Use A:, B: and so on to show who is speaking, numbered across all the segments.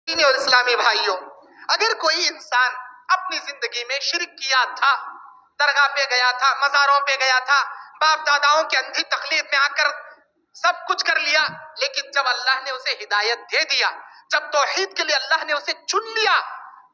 A: اور اسلامی بھائیوں، اگر کوئی انسان اپنی زندگی میں شرک کیا تھا، درگاہ پہ گیا تھا، مزاروں پہ گیا تھا، باپ داداؤں کے اندھی تقلید میں آ کر سب کچھ کر لیا، لیکن جب اللہ نے اسے ہدایت دے دیا، جب توحید کے لیے اللہ نے اسے چن لیا،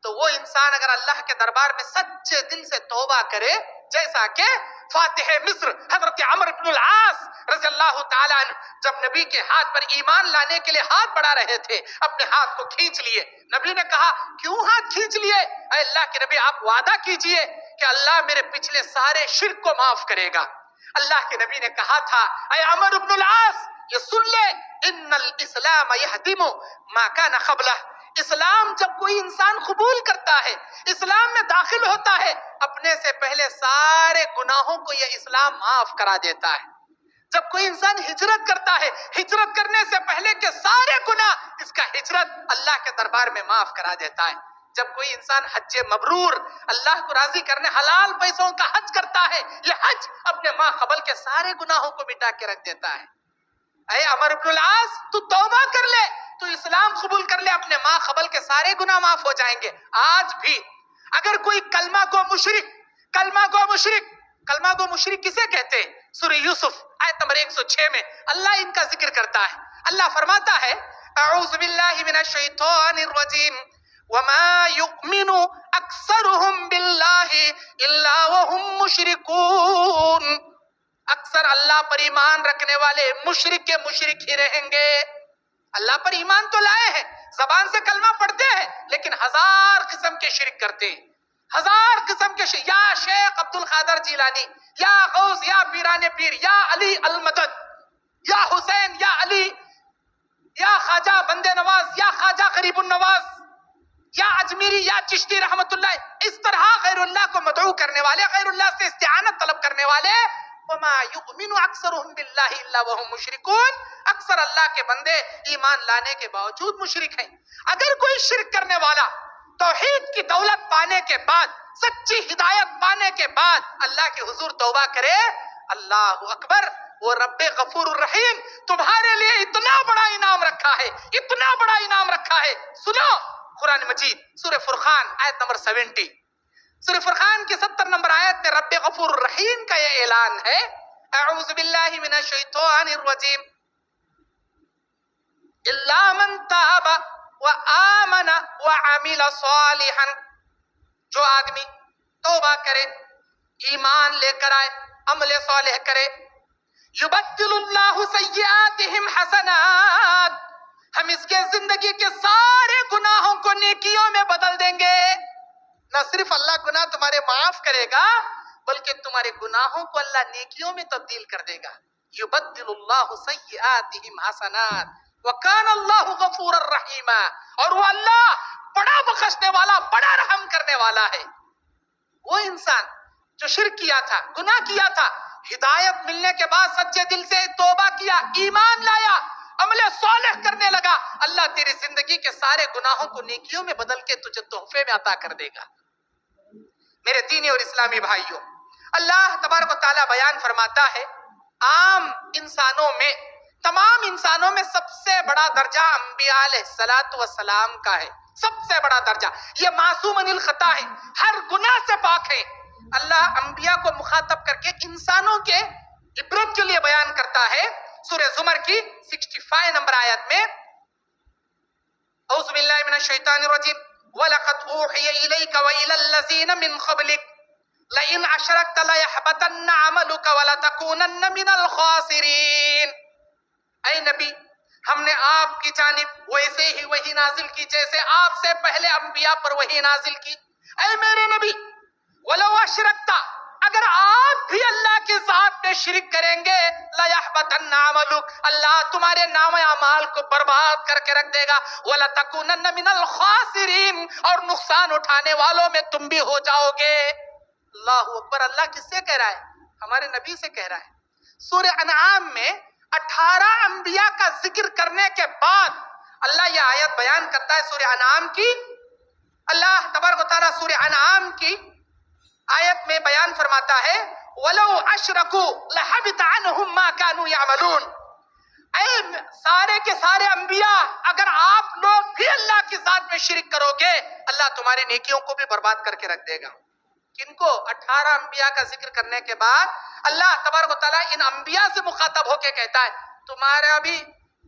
A: تو وہ انسان اگر اللہ کے دربار میں سچے دل سے توبہ کرے، جیسا کہ فاتح مصر حضرت عمرو بن العاص رضی اللہ تعالیٰ عنہ جب نبی کے ہاتھ پر ایمان لانے کے لیے ہاتھ بڑھا رہے تھے، اپنے ہاتھ کو کھینچ لیے. نبی نے کہا کیوں ہاتھ کھینچ لیے؟ اے اللہ کے نبی آپ وعدہ کیجئے کہ اللہ میرے پچھلے سارے شرک کو معاف کرے گا. اللہ کے نبی نے کہا تھا اے عمرو بن العاص یہ سن لے، ان الاسلام یہدم ما کان قبلہ. اسلام جب کوئی انسان قبول کرتا ہے، اسلام میں داخل ہوتا ہے، اپنے سے پہلے سارے گناہوں کو یہ اسلام معاف کرا دیتا ہے. جب کوئی انسان ہجرت کرتا ہے، ہجرت کرنے سے پہلے کے سارے گناہ اس کا ہجرت اللہ کے دربار میں معاف کرا دیتا ہے. جب کوئی انسان حج مبرور اللہ کو راضی کرنے حلال پیسوں کا حج کرتا ہے، یہ حج اپنے ماں قبل کے سارے گناہوں کو مٹا کے رکھ دیتا ہے. اے عمرو بن العاص تو توبہ کر لے، تو اسلام قبول کر لے، اپنے ماں قبل کے سارے گناہ معاف ہو جائیں گے. آج بھی اگر کوئی کلمہ کو مشرک کسے کہتے ہیں؟ سورہ یوسف آیت نمبر 106 میں اللہ ان کا ذکر کرتا ہے. اللہ فرماتا ہے اعوذ باللہ من الشیطان الرجیم وما یؤمن اکثرهم باللہ الا وهم مشرکون. اکثر اللہ پر ایمان رکھنے والے مشرک کے مشرک ہی رہیں گے. اللہ پر ایمان تو لائے ہیں، زبان سے کلمہ پڑھتے ہیں، لیکن ہزار قسم کے شرک کرتے ہیں، ہزار قسم کے شرک. یا شیخ عبد القادر جیلانی، یا غوث، یا پیران پیر، یا علی المدد، یا حسین، یا علی، یا خواجہ بندے نواز، یا خواجہ غریب النواز، یا اجمیری، یا چشتی رحمت اللہ. اس طرح غیر اللہ کو مدعو کرنے والے، غیر اللہ سے استعانت طلب کرنے والے، وما یؤمن اکثرهم باللہ الا وهم مشرکون، اکثر اللہ کے بندے ایمان لانے کے باوجود مشرک ہیں. اگر کوئی شرک کرنے والا توحید کی دولت پانے کے بعد، سچی ہدایت پانے کے بعد اللہ کے حضور توبہ کرے، اللہ اکبر، وہ رب غفور الرحیم تمہارے لیے اتنا بڑا انعام رکھا ہے، اتنا بڑا انعام رکھا ہے. سنو قرآن مجید سورہ فرقان آیت نمبر 70، سورہ فرقان کی 70 نمبر آیت میں رب غفور الرحیم کا یہ اعلان ہے اعوذ باللہ من الشیطان الرجیم الا من تاب وآمن وعمل صالحا. جو آدمی توبہ کرے، ایمان لے کر آئے، عمل صالح کرے، یبدل اللہ سیئاتہم حسنات، ہم اس کے زندگی کے سارے گناہوں کو نیکیوں میں بدل دیں گے. نہ صرف اللہ گناہ تمہارے معاف کرے گا، بلکہ تمہارے گناہوں کو اللہ نیکیوں میں تبدیل کر دے گا. یبدل اللہ سیئاتہم حسنات وکان اللہ غفورا رحیما، اور وہ اللہ بڑا بخشنے والا، بڑا رحم کرنے والا ہے. وہ انسان جو شرک کیا تھا، گناہ کیا تھا، ہدایت ملنے کے بعد سچے دل سے توبہ کیا، ایمان لایا، عمل صالح کرنے لگا، اللہ تیری زندگی کے سارے گناہوں کو نیکیوں میں بدل کے تجھے تحفے میں عطا کر دے گا. میرے دینی اور اسلامی بھائیوں، اللہ تبارک و تعالیٰ بیان فرماتا ہے عام انسانوں میں، تمام انسانوں میں سب سے بڑا درجہ انبیاء علیہ السلام کا ہے. سب سے بڑا درجہ، یہ معصوم عن الخطا ہے، ہر گناہ سے پاک ہے. اللہ انبیاء کو مخاطب کر کے انسانوں کے عبرت کے لیے بیان کرتا ہے. سورہ زمر کی 65 نمبر آیت میں اعوذ باللہ من الشیطان الرجیم وَلَقَدْ أُوحِيَ إِلَيْكَ وَإِلَى الَّذِينَ مِنْ قَبْلِكَ لَئِنْ أَشْرَكْتَ لَيَحْبَطَنَّ عَمَلُكَ وَلَتَكُونَنَّ مِنَ الْخَاسِرِينَ. اے نبی، ہم نے آپ کی جانب ویسے ہی وحی نازل کی جیسے آپ سے پہلے انبیاء پر وحی نازل کی. اے میرے نبی، وَلَوْ أَشْرَكْتَ، اگر آپ بھی اللہ کے ذات میں شرک کریں گے، لَيَحْبَطَنَّ عَمَلُكَ، اللہ تمہارے نام اعمال کو برباد کر کے رکھ دے گا، وَلَتَكُونَنَّ مِنَ الْخَاسِرِينَ، اور نقصان اٹھانے والوں میں تم بھی ہو جاؤ گے. اللہ اکبر. اللہ کس سے کہہ رہا ہے؟ ہمارے نبی سے کہہ رہا ہے. سورہ انعام میں 18 انبیاء کا ذکر کرنے کے بعد اللہ یہ آیت بیان کرتا ہے سورہ انعام کی. اللہ تبارک و تعالیٰ سورہ انعام کی آیت میں بیان فرماتا ہے وَلَوْ أَشْرَكُوا لَحَبِطَ عَنْهُمْ مَا كَانُوا يَعْمَلُونَ. اے سارے کے سارے انبیاء، اگر آپ لوگ بھی اللہ کی ذات میں شرک کرو گے، اللہ تمہاری نیکیوں کو بھی برباد کر کے رکھ دے گا۔ کن کو؟ 18 انبیاء کا ذکر کرنے کے بعد اللہ تبارک و تعالیٰ ان انبیاء سے مخاطب ہو کے کہتا ہے تمہارا بھی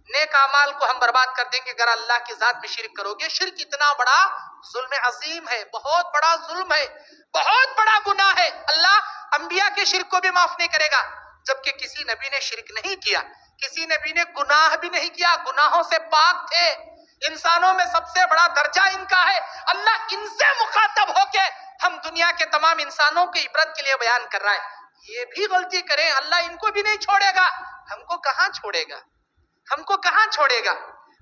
A: نیک اعمال کو ہم برباد کر دیں گے اگر اللہ کی ذات میں شرک کرو گے۔ شرک اتنا بڑا ظلم عظیم ہے، بہت بڑا ظلم ہے، بہت بڑا گناہ ہے۔ اللہ انبیاء کے شرک کو بھی معاف نہیں کرے گا، جبکہ کسی نبی نے شرک نہیں کیا، کسی نبی نے گناہ بھی نہیں کیا، گناہوں سے پاک تھے۔ انسانوں میں سب سے بڑا درجہ ان کا ہے۔ اللہ ان سے مخاطب ہو کے ہم دنیا کے تمام انسانوں کی عبرت کے لیے بیان کر رہا ہے، یہ بھی غلطی کریں اللہ ان کو بھی نہیں چھوڑے گا۔ ہم کو کہاں چھوڑے گا؟ ہم کو کہاں چھوڑے گا؟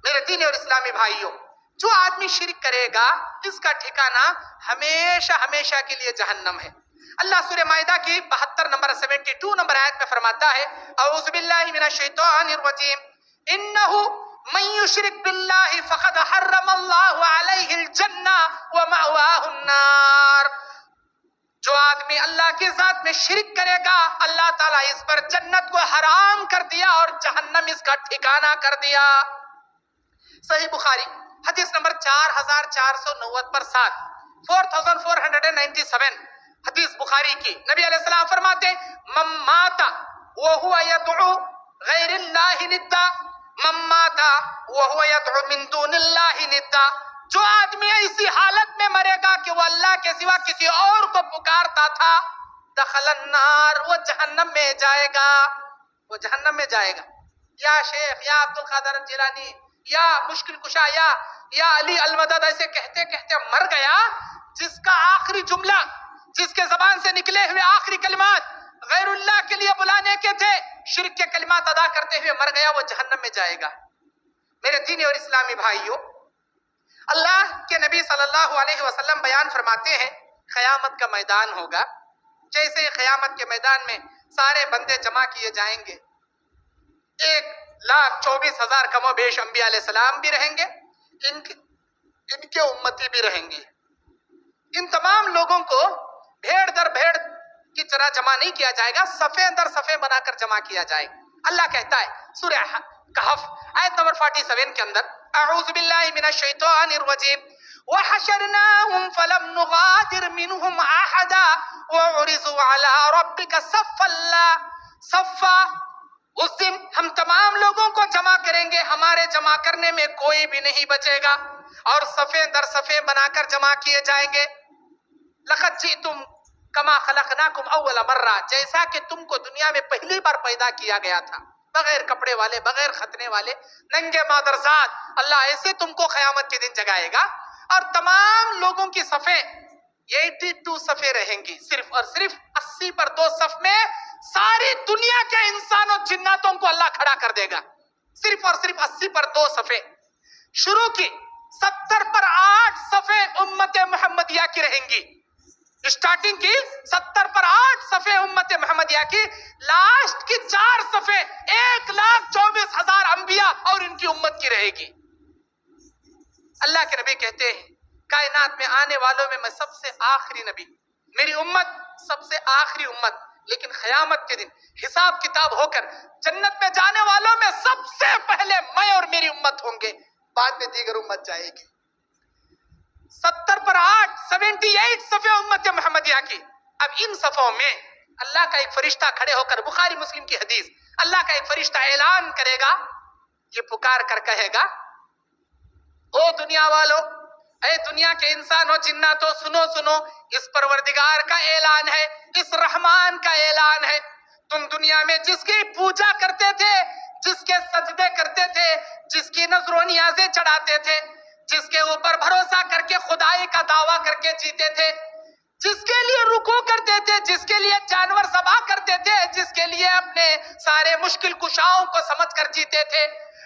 A: میرے دینی اور اسلامی بھائیوں، جو آدمی شرک کرے گا اس کا ٹھکانہ ہمیشہ ہمیشہ کے لیے جہنم ہے۔ اللہ سورہ مائدہ کی 72 نمبر 72 نمبر آیت میں فرماتا ہے اعوذ باللہ من الشیطان الرجیم انہ من یشرک باللہ فقد حرم اللہ علیہ الجنہ ومأواہ النار۔ جو آدمی اللہ کی ذات میں شرک کرے گا اللہ تعالیٰ اس پر جنت کو حرام کر دیا اور جہنم اس کا ٹھکانہ کر دیا۔ صحیح بخاری حدیث نمبر 4490 پر 7 4497 حدیث بخاری کی، نبی علیہ السلام فرماتے من مات وهو يدعو غیر اللہ ندا، من مات وهو يدعو من دون اللہ ندا۔ جو آدمی ایسی حالت میں مرے گا کہ وہ اللہ کے سوا کسی اور کو پکارتا تھا، دخل النار، وہ جہنم میں جائے گا، وہ جہنم میں جائے گا۔ یا شیخ، یا عبد القادر الجیلانی، یا مشکل کشا، یا علی المدد ایسے کہتے کہتے مر گیا، جس کا آخری جملہ، جس کے زبان سے نکلے ہوئے آخری کلمات غیر اللہ کے لیے بلانے کے تھے، شرک کے کلمات ادا کرتے ہوئے مر گیا، وہ جہنم میں جائے گا۔ میرے دینی اور اسلامی بھائیوں، اللہ کے نبی صلی اللہ علیہ وسلم بیان فرماتے ہیں قیامت کا میدان ہوگا، جیسے قیامت کے میدان میں سارے بندے جمع کیے جائیں گے، 1,24,000 کم و بیش انبیاء علیہ السلام بھی رہیں گے، ان کے امتی بھی رہیں گے۔ ان تمام لوگوں کو بھیڑ در بھیڑ کی طرح جمع نہیں کیا جائے گا، صفے در صفے بنا کر جمع کیا جائے گا۔ اللہ کہتا ہے سورہ کہف آیت نمبر 47 کے اندر اعوذ باللہ من الشیطان الرجیم وحشرناهم فلم نغادر منهم احدا وعرضوا على ربك صفا۔ اس دن ہم تمام لوگوں کو جمع کریں گے، ہمارے جمع کرنے میں کوئی بھی نہیں بچے گا، اور صفے در صفے بنا کر جمع کیے جائیں گے۔ لقد جئتم کما خلقناکم اول مرہ، جیسا کہ تم کو دنیا میں پہلی بار پیدا کیا گیا تھا، بغیر کپڑے والے، بغیر ختنے والے، ننگے مادرزاد۔ اللہ ایسے تم کو قیامت کے دن جگائے گا، اور تمام لوگوں کی صفیں 82 صفیں رہیں گی، صرف اور صرف 80 پر 2 صف میں ساری دنیا کے انسانوں جناتوں کو اللہ کھڑا کر دے گا، صرف اور صرف 80 پر 2 صفیں۔ شروع کی 70 پر 8 صفیں امت محمدیہ کی رہیں گی، اسٹارٹنگ کی 70 پر 8 صفیں امت محمدیہ کی، لاسٹ کی 4 صفیں 1,24,000 انبیاء اور ان کی امت کی رہے گی۔ اللہ کے نبی کہتے ہیں کائنات میں آنے والوں میں سب سے آخری نبی، میری امت سب سے آخری امت، لیکن قیامت کے دن حساب کتاب ہو کر جنت میں جانے والوں میں سب سے پہلے میں اور میری امت ہوں گے، بعد میں دیگر امت جائے گی۔ 70 پر 8 78 صفحے امت محمدیہ کی۔ اب ان صفوں میں اللہ کا ایک فرشتہ کھڑے ہو کر، بخاری مسلم کی حدیث، اللہ کا ایک فرشتہ اعلان کرے گا، یہ پکار کر کہے گا او دنیا والو، اے دنیا کے انسانوں جناتوں، سنو سنو، اس پروردگار کا اعلان ہے، اس رحمان کا اعلان ہے، تم دنیا میں جس کی پوجا کرتے تھے، جس کے سجدے کرتے تھے، جس کی نذر و نیازیں چڑھاتے تھے، جس کے اوپر بھروسہ کر کے خدائی کا دعویٰ کر کے جیتے تھے، جس کے لیے رکوع کرتے تھے، جس کے لیے جانور ذبح کرتے تھے، جس کے لیے اپنے سارے مشکل کشاؤں کو سمجھ کر جیتے تھے،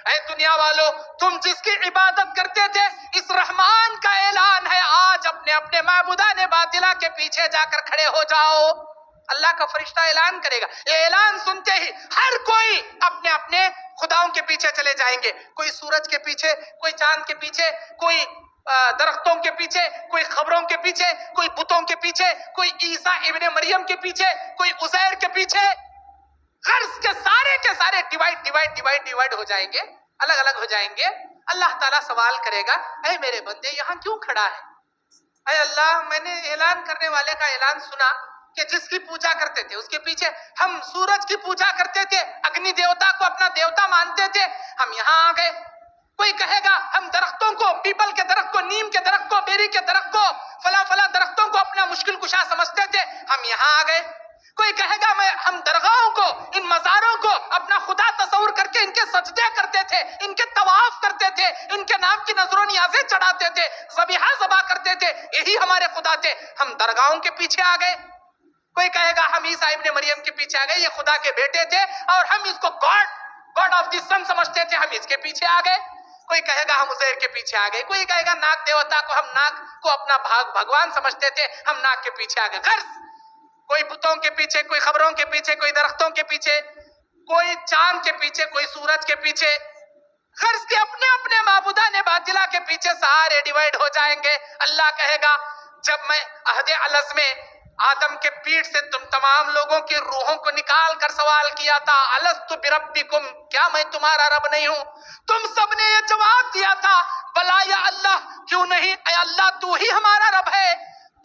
A: اے دنیا والو تم جس کی عبادت کرتے تھے، اس رحمان کا اعلان ہے آج اپنے اپنے معبودان باطلہ کے پیچھے جا کر کھڑے ہو جاؤ۔ اللہ کا فرشتہ اعلان کرے گا، یہ اعلان سنتے ہی ہر کوئی اپنے اپنے خداؤں کے پیچھے چلے جائیں گے، کوئی سورج کے پیچھے، کوئی چاند کے پیچھے، کوئی درختوں کے پیچھے، کوئی خبروں کے پیچھے، کوئی بتوں کے پیچھے، کوئی عیسیٰ ابن مریم کے پیچھے، کوئی عزیر کے پیچھے، غرض کے سارے ڈیوائڈ ہو جائیں گے، الگ الگ ہو جائیں گے. اللہ تعالیٰ سوال کرے گا اے میرے بندے یہاں کیوں کھڑا ہے؟ اے اللہ میں نے اعلان کرنے والے کا اعلان سنا کہ جس کی پوجا کرتے تھے اس کے پیچھے ہم سورج کی پوجا کرتے تھے، اگنی دیوتا کو اپنا دیوتا مانتے تھے، ہم یہاں آ گئے. کوئی کہے گا ہم درختوں کو، پیپل کے درخت کو، نیم کے درخت کو، بیری کے درخت کو، فلاں درختوں کو اپنا مشکل کشا سمجھتے تھے، ہم یہاں آ گئے. کوئی کہے گا ہم درگاہوں کو، ان مزاروں کو اپنا خدا تصور کر کے ان کے سجدے کرتے تھے، ان کے طواف کرتے تھے، ان کے نام کی نذر و نیازیں چڑھاتے تھے، ذبیحہ ذبح کرتے تھے، یہی ہمارے خدا تھے، ہم درگاہوں کے پیچھے آ گئے. کوئی کہے گا ہم عیسیٰ ابن مریم کے پیچھے آ گئے، یہ خدا کے بیٹے تھے اور ہم اس کو گاڈ آف دی سن سمجھتے تھے، ہم اس کے پیچھے آ گئے. کوئی کہے گا ہم عزیر کے پیچھے آ گئے. کوئی کہے گا ناگ دیوتا کو، ہم ناگ کو اپنا بھگوان سمجھتے تھے، ہم ناگ کے پیچھے آ گئے. غرض کوئی بتوں کے پیچھے، کوئی خبروں کے پیچھے، کوئی درختوں کے پیچھے، کوئی چاند کے پیچھے، کوئی سورج کے پیچھے، غرض کے اپنے معبودان باطلہ کے پیچھے سارے ڈیوائڈ ہو جائیں گے. اللہ کہے گا جب میں عہد الست میں آدم کے پیٹ سے تم تمام لوگوں کی روحوں کو نکال کر سوال کیا تھا الست بربکم، کیا میں تمہارا رب نہیں ہوں؟ تم سب نے یہ جواب دیا تھا بلا یا اللہ، کیوں نہیں، اے اللہ تو ہی ہمارا رب ہے،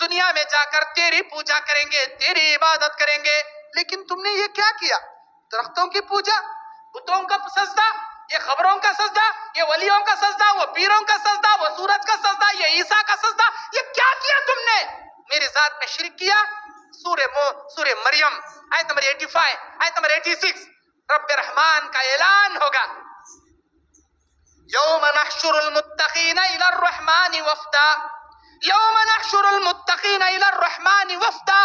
A: دنیا میں جا کر تیری پوجا کریں گے، تیری عبادت کریں گے. لیکن تم نے یہ کیا کیا؟ درختوں کی پوجا، بتوں کا سجدہ، یہ خبروں کا سجدہ، یہ ولیوں کا سجدہ، وہ پیروں کا سجدہ، وہ سورج کا سجدہ، یہ عیسیٰ کا سجدہ، یہ کیا کیا تم نے؟ میری ذات میں شرک کیا. سورہ مریم آیت نمبر 85، آیت نمبر 86 رب رحمان کا اعلان ہوگا یوم نحشر المتقین الی الرحمن وفدا، یوم نحشر المتقین الی الرحمن وفدا،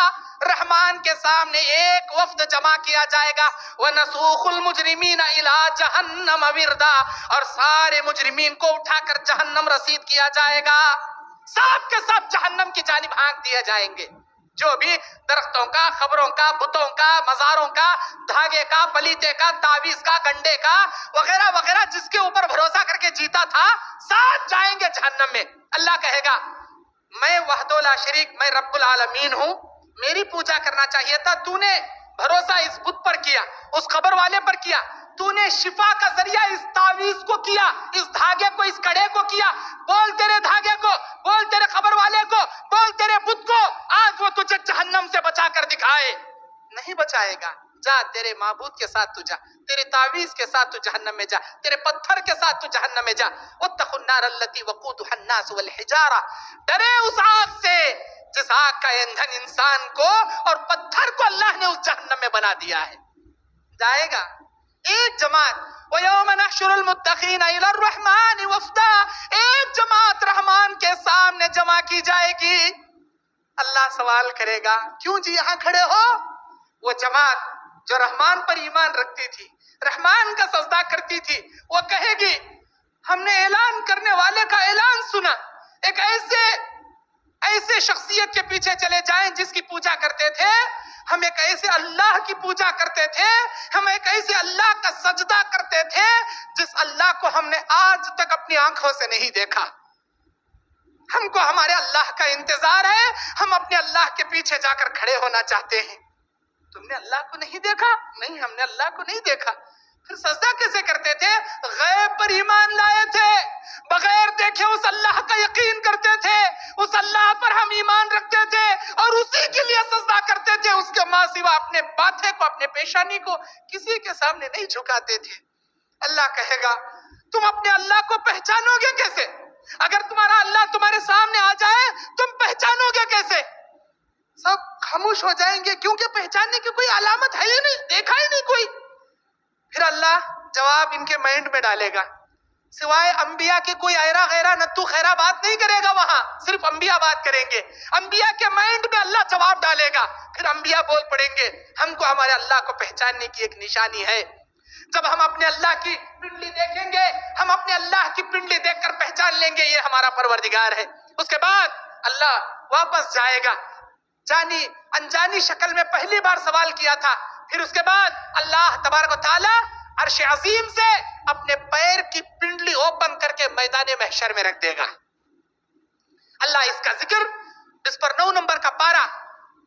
A: رحمان کے سامنے ایک وفد جمع کیا جائے گا. وَنَسُوخُ الْمُجْرِمِينَ إِلَىٰ جَهَنَّمَ وِرْدًا، اور سارے مجرمین کو اٹھا کر جہنم رسید کیا جائے گا، سب کے سب جہنم کی جانب ہانک دیے جائیں گے. جو بھی درختوں کا، خبروں کا، بتوں کا، مزاروں کا، دھاگے کا، پلیتے کا، تعویذ کا، گنڈے کا وغیرہ وغیرہ جس کے اوپر بھروسہ کر کے جیتا تھا، سب جائیں گے جہنم میں. اللہ کہے گا میں وحدہ لا شریک، میں رب العالمین ہوں، میری پوجا کرنا چاہیے تھا، تو نے بھروسہ اس بت پر کیا، اس خبر والے پر کیا، تو نے شفا کا ذریعہ اس تعویذ کو کیا، اس دھاگے کو، اس کڑے کو کیا. بول تیرے دھاگے کو، بول تیرے خبر والے کو، بول تیرے بت کو، آج وہ تجھے جہنم سے بچا کر دکھائے. نہیں بچائے گا. جا تیرے معبود کے ساتھ تو جا، تیرے تعویذ کے ساتھ تو جہنم میں جا، تیرے پتھر کے ساتھ تو جہنم میں جا. واتقوا النار التي وقودها الناس والحجارہ، ڈرے اس آگ سے جس آگ کا ایندھن انسان کو اور پتھر کو اللہ نے اس جہنم میں بنا دیا ہے. جائے گا ایک جماعت. وَيَوْمَ نَحْشُرُ الْمُتَّقِينَ إِلَى الرَّحْمَنِ وَفْدًا، ایک جماعت رحمان کے سامنے جمع کی جائے گی. اللہ سوال کرے گا کیوں جی یہاں کھڑے ہو؟ وہ جماعت جو رحمان پر ایمان رکھتی تھی، رحمان کا سجدہ کرتی تھی، وہ کہے گی ہم نے اعلان کرنے والے کا اعلان سنا، ایک ایسے شخصیت کے پیچھے چلے جائیں جس کی پوجا کرتے تھے، ہم ایک ایسے اللہ کی پوجا کرتے تھے، ہم ایک ایسے اللہ کا سجدہ کرتے تھے جس اللہ کو ہم نے آج تک اپنی آنکھوں سے نہیں دیکھا. ہم کو ہمارے اللہ کا انتظار ہے، ہم اپنے اللہ کے پیچھے جا کر کھڑے ہونا چاہتے ہیں. تم نے اللہ کو نہیں دیکھا؟ نہیں، ہم نے اللہ کو نہیں دیکھا. پھر سجدہ کیسے کرتے تھے؟ غیب پر ایمان لائے تھے، بغیر دیکھے اس اللہ کا یقین کرتے تھے، اس اللہ پر ہم ایمان رکھتے تھے اور اسی کے لیے سجدہ کرتے تھے. اس کے ماں سوا اپنے ماتھے کو، اپنے پیشانی کو کسی کے سامنے نہیں جھکاتے تھے. اللہ کہے گا تم اپنے اللہ کو پہچانو گے کیسے؟ اگر تمہارا اللہ تمہارے سامنے آ جائے تم پہچانو گے کیسے؟ سب خاموش ہو جائیں گے کیونکہ پہچاننے کی کوئی علامت ہے ہی نہیں، دیکھا ہی نہیں کوئی. پھر اللہ جواب ان کے مائنڈ میں ڈالے گا، سوائے انبیاء کے کوئی ایرا غیرہ نتو خیرہ بات نہیں کرے گا، وہاں صرف انبیاء بات کریں گے. انبیاء کے مائنڈ میں اللہ جواب ڈالے گا. پھر انبیاء بول پڑیں گے ہم کو ہمارے اللہ کو پہچاننے کی ایک نشانی ہے. جب ہم اپنے اللہ کی پنڈلی دیکھیں گے، ہم اپنے اللہ کی پنڈلی دیکھ کر پہچان لیں گے یہ ہمارا پروردگار ہے. اس کے بعد اللہ واپس جائے گا، جانی انجانی شکل میں پہلی بار سوال کیا تھا. پھر اس کے بعد اللہ تبارک و تعالی عرش عظیم سے اپنے پیر کی پنڈلی اوپن کر کے میدان محشر میں رکھ دے گا. اللہ اس کا ذکر، اس پر 9 نمبر کا پارہ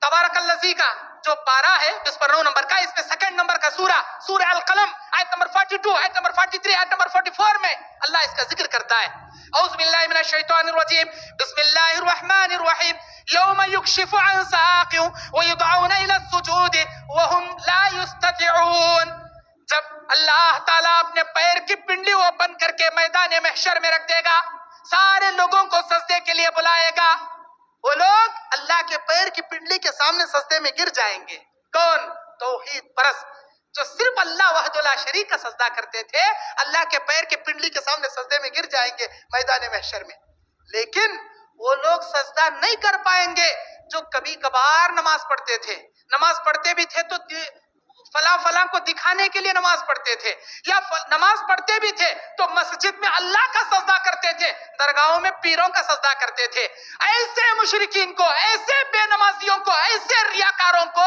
A: تبارک الذی کا جو پارہ ہے اس پر 9 نمبر کا، اس میں سیکنڈ نمبر کا سورہ القلم، آیت نمبر 42، آیت نمبر 43، آیت نمبر 44 میں اللہ اس کا ذکر کرتا ہے۔ اعوذ باللہ من الشیطان الرجیم، بسم اللہ الرحمن الرحیم، یوم یکشف عن ساق ویدعون الی السجود وهم لا یستطیعون۔ جب اللہ تعالیٰ اپنے پیر کی پنڈلی اوپن کر کے میدان محشر میں رکھ دے گا، سارے لوگوں کو سجدے کے لیے بلائے گا، وہ لوگ اللہ کے پیر کی پنڈلی کے سامنے سجدے میں گر جائیں گے۔ کون؟ توحید پرست جو صرف اللہ وحدہ لا شریک کا سجدہ کرتے تھے، اللہ کے پیر کی پنڈلی کے سامنے سجدے میں گر جائیں گے میدان محشر میں۔ لیکن وہ لوگ سجدہ نہیں کر پائیں گے جو کبھی کبھار نماز پڑھتے تھے، نماز پڑھتے بھی تھے تو فلاں فلاں کو دکھانے کے لیے نماز پڑھتے تھے، یا نماز پڑھتے بھی تھے تو مسجد میں اللہ کا سجدہ کرتے تھے، درگاہوں میں پیروں کا سجدہ کرتے تھے۔ ایسے مشرکین کو، ایسے بے نمازیوں کو، ایسے ریاکاروں کو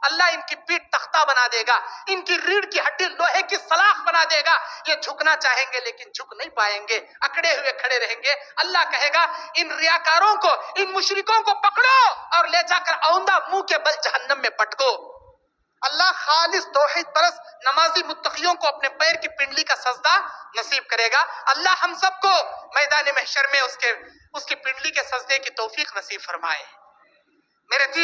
A: اللہ ان کی پیٹھ تختہ بنا دے گا، ان کی ریڑھ کی ہڈی لوہے کی سلاخ بنا دے گا۔ یہ جھکنا چاہیں گے لیکن جھک نہیں پائیں گے، اکڑے ہوئے کھڑے رہیں گے۔ اللہ کہے گا ان ریاکاروں کو، ان مشرکوں کو پکڑو اور لے جا کر اوندہ منہ کے بل جہنم میں پٹکو۔ اللہ خالص توحید پرست نمازی متقیوں کو اپنے پیر کی پنڈلی کا سجدہ نصیب کرے گا۔ اللہ ہم سب کو میدان محشر میں اس کی پنڈلی کے سجدے کی توفیق نصیب فرمائے۔ میرے